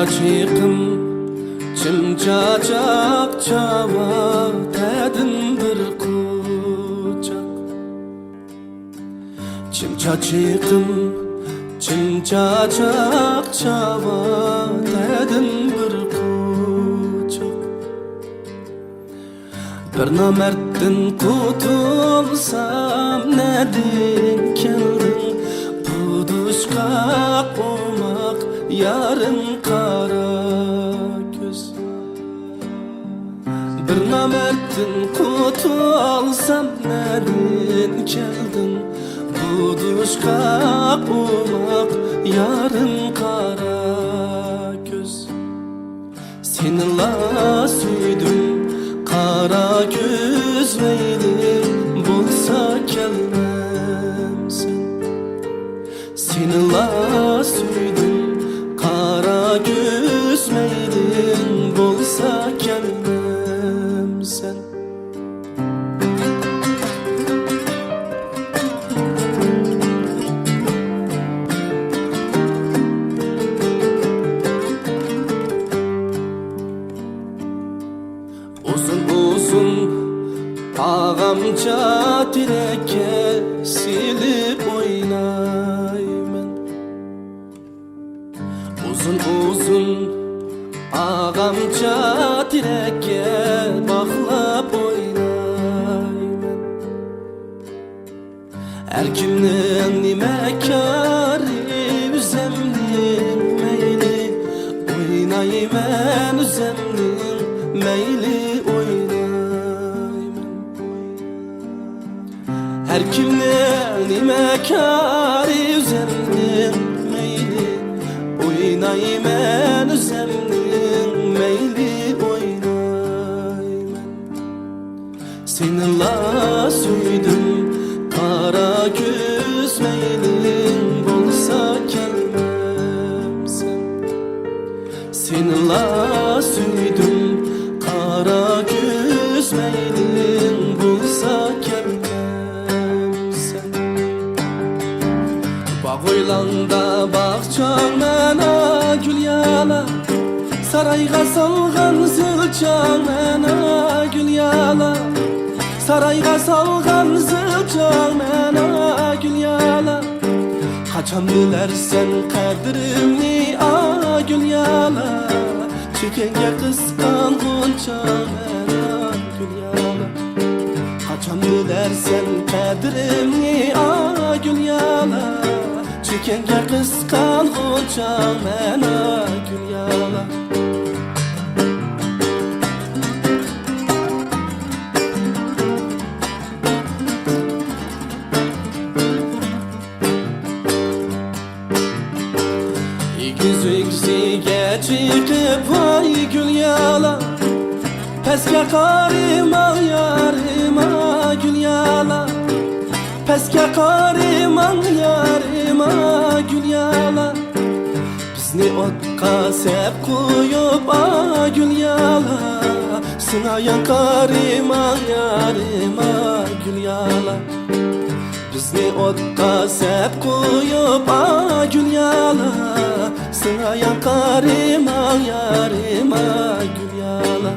Çimçacıkım, çimçacak çava dedin bir kucak. Çimçacıkım, çimçacak çava dedin bir kucak. Bir namerttin kutulsam nedin keldin, bu duşka olmak yarın kara göz. Bir namerttin kutulsam nedin keldin, bu duşka olmak yarın kara göz. Seninle süydüm kara göz, meylim bulsa gelmem sen. Seninle süydüm kara göz, meylim bulsa gelmem sen. Uzun uzun ağamca direke silip oynayman. Uzun uzun ağamca direke bağlap oynayman. Her kimnin nime kâri üzemnin meyli oynayman, üzemnin meyli oynayman. Her kimnin nime kâri üzemnin meyli oynayman, üzemnin meyli oynayman. Seninle süydüm kara göz, meylim bulsa gelmem sen. Seninle süydüm kara göz, meylim bulsa gelmem sen. Bağ oylanda bakçan mena gül yala, sarayga salgan zılçan mena gül yala, sarayga salgan zılçan mena gül yala. Kaçan bilersen kadrimni a gül yala, çekenge kıskangunca mena gül yala. Kaçan bilersen kadrimni a gül yala, çekenge kıskangunca mena gül yala. İgizige çıkıp vay gül yala, peske karıma yarıma gül yala, peske karıma yarıma gül yala. Bizni otka sep koyup a gül yala, sınayan karıma yarıma gül yala. Bizni otka sep koyup a gül yala, sınayan karıma yarıma gül yala,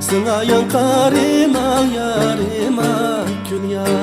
sınayan karıma yarıma gül yala.